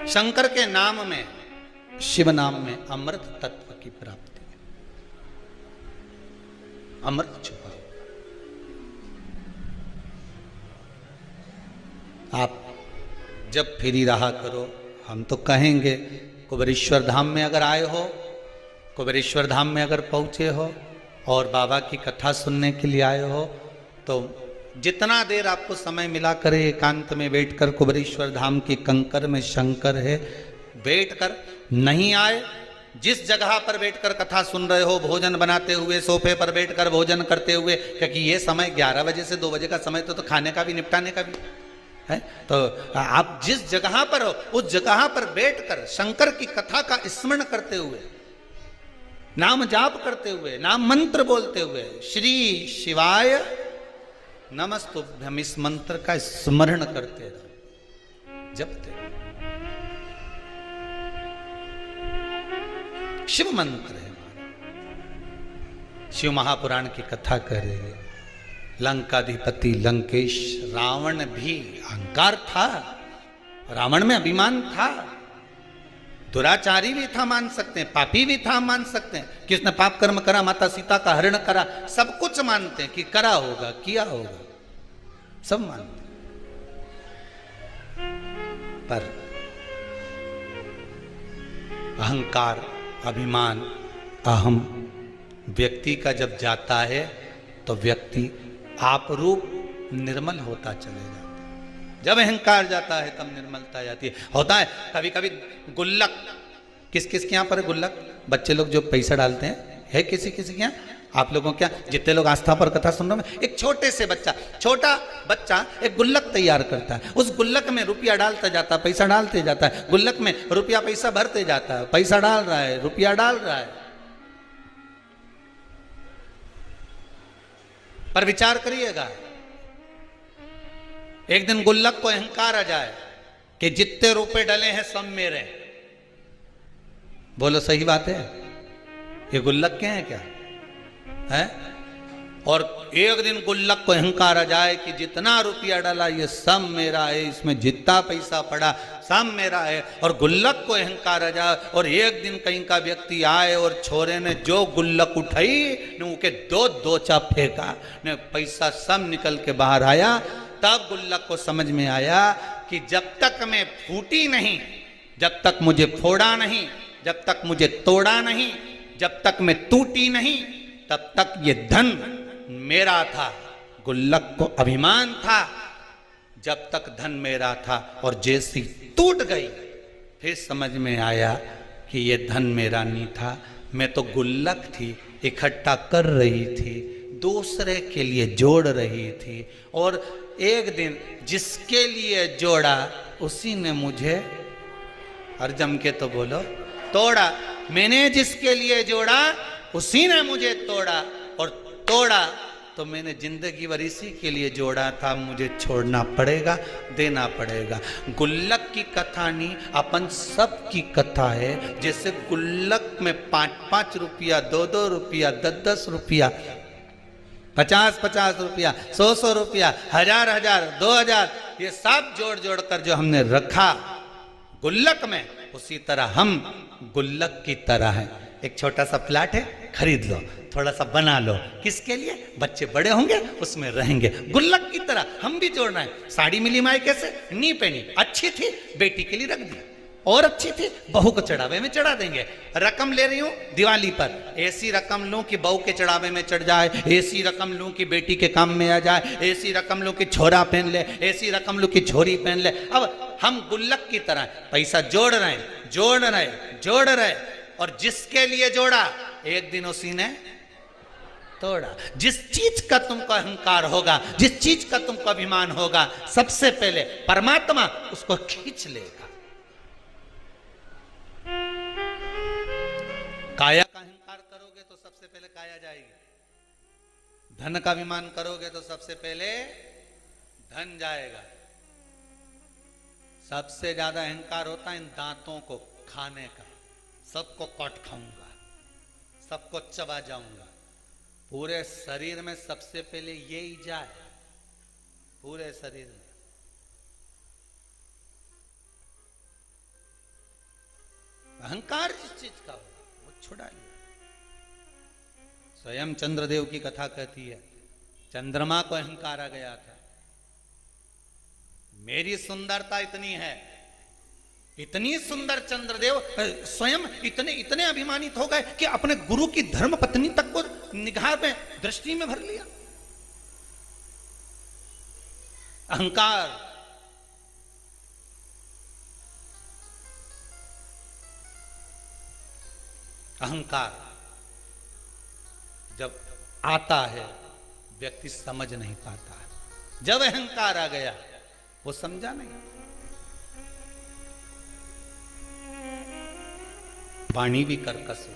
शंकर के नाम में, शिव नाम में अमृत तत्व की प्राप्ति, अमृत छुपा। आप जब फिरी रहा करो, हम तो कहेंगे कुबेरेश्वर धाम में अगर आए हो, कुबेरेश्वर धाम में अगर पहुंचे हो और बाबा की कथा सुनने के लिए आए हो, तो जितना देर आपको समय मिला करे एकांत में बैठकर कुबेरेश्वर धाम की कंकर में शंकर है, बैठकर, नहीं आए जिस जगह पर बैठकर कथा सुन रहे हो, भोजन बनाते हुए, सोफे पर बैठकर भोजन करते हुए, क्योंकि ये समय 11 बजे से 2 बजे का समय तो खाने का भी, निपटाने का भी है, तो आप जिस जगह पर हो उस जगह पर बैठकर शंकर की कथा का स्मरण करते हुए, नाम जाप करते हुए, नाम मंत्र बोलते हुए, श्री शिवाय नमस्तुभ्यम, इस मंत्र का स्मरण करते रहो, जपते। शिव मंत्र है, शिव महापुराण की कथा कर रहे हैं। लंकाधिपति लंकेश, रावण भी अहंकार था, रावण में अभिमान था, दुराचारी भी था मान सकते हैं, पापी भी था मान सकते हैं कि उसने पाप कर्म करा, माता सीता का हरण करा, सब कुछ मानते हैं कि करा होगा, किया होगा, सब मानते हैं। पर अहंकार, अभिमान, अहम व्यक्ति का जब जाता है तो व्यक्ति आप रूप निर्मल होता चले जाता है। जब अहंकार जाता है तब निर्मलता जाती है। होता है कभी कभी गुल्लक, किस किस के यहाँ पर गुल्लक, बच्चे लोग जो पैसा डालते हैं, है किसी किसी के यहाँ, आप लोगों क्या, जितने लोग आस्था पर कथा सुन रहे हैं, एक छोटे से बच्चा, छोटा बच्चा एक गुल्लक तैयार करता है, उस गुल्लक में रुपया डालता जाता है, पैसा डालते जाता है, गुल्लक में रुपया पैसा भरते जाता है, पैसा डाल रहा है, रुपया डाल रहा है। पर विचार करिएगा, एक दिन गुल्लक को अहंकार आ जाए कि जितने रुपए डले हैं सब मेरे, बोलो सही बात है, ये गुल्लक के हैं क्या है? और एक दिन गुल्लक को अहंकार आ जाए कि जितना रुपया डाला ये सब मेरा है, इसमें जितना पैसा पड़ा सब मेरा है, और गुल्लक को अहंकार आ जाए, और एक दिन कहीं का व्यक्ति आए और छोरे ने जो गुल्लक उठाई ने उनके 2 दोचा फेंका ने पैसा सब निकल के बाहर आया, तब गुल्लक को समझ में आया कि जब तक मैं फूटी नहीं, जब तक मुझे फोड़ा नहीं, जब तक मुझे तोड़ा नहीं, जब तक मैं टूटी नहीं, तब तक ये धन मेरा था। गुल्लक को अभिमान था जब तक धन मेरा था, और जैसी टूट गई फिर समझ में आया कि ये धन मेरा नहीं था, मैं तो गुल्लक थी, इकट्ठा कर रही थी, दूसरे के लिए जोड़ रही थी, और एक दिन जिसके लिए जोड़ा उसी ने मुझे, और जम के तो बोलो, तोड़ा। मैंने जिसके लिए जोड़ा उसी ने मुझे तोड़ा, और तोड़ा तो मैंने जिंदगी भर इसी के लिए जोड़ा था, मुझे छोड़ना पड़ेगा, देना पड़ेगा। गुल्लक की कथा नहीं, अपन सब की कथा है। जैसे गुल्लक में 5-5 रुपया, 2-2 रुपया, 10-10 रुपया, 50-50 रुपया, 100-100 रुपया, 1000-1000, 2000, ये सब जोड़ जोड़ कर जो हमने रखा गुल्लक में, उसी तरह हम गुल्लक की तरह हैं। एक छोटा सा प्लाट है, खरीद लो, थोड़ा सा बना लो, किसके लिए? बच्चे बड़े होंगे उसमें रहेंगे। गुल्लक की तरह हम भी जोड़ना है। साड़ी मिली मायके से, नहीं पहनी, अच्छी थी, बेटी के लिए रख दी, और अच्छी थी, बहू को चढ़ावे में चढ़ा देंगे। रकम ले रही हूं दिवाली पर, ऐसी रकम लूं कि बहू के चढ़ावे में चढ़ जाए, ऐसी रकम लूं कि बेटी के काम में आ जाए, ऐसी रकम लूं कि छोरा पहन ले, ऐसी रकम लूं कि छोरी पहन ले। अब हम गुल्लक की तरह पैसा जोड़ रहे हैं, जोड़ रहे, जोड़ रहे, और जिसके लिए जोड़ा एक दिन उसी ने तोड़ा। जिस चीज का तुमको अहंकार होगा, जिस चीज का तुमको अभिमान होगा, सबसे पहले परमात्मा उसको खींच लेगा। काया का अहंकार करोगे तो सबसे पहले काया जाएगी। धन का अभिमान करोगे तो सबसे पहले धन जाएगा। सबसे ज्यादा अहंकार होता है इन दांतों को खाने का, सबको काट खाऊंगा, सबको चबा जाऊंगा। पूरे शरीर में सबसे पहले यही जाए, पूरे शरीर में। चीज का होगा, वो छुड़ा लिया। स्वयं चंद्रदेव की कथा कहती है, चंद्रमा को अहंकार आ गया था, मेरी सुंदरता इतनी है, इतनी सुंदर चंद्रदेव स्वयं इतने इतने अभिमानित हो गए कि अपने गुरु की धर्म पत्नी तक को निगाह में, दृष्टि में भर लिया। अहंकार, अहंकार जब आता है व्यक्ति समझ नहीं पाता है। जब अहंकार आ गया वो समझा नहीं। वाणी भी कर्कश हो,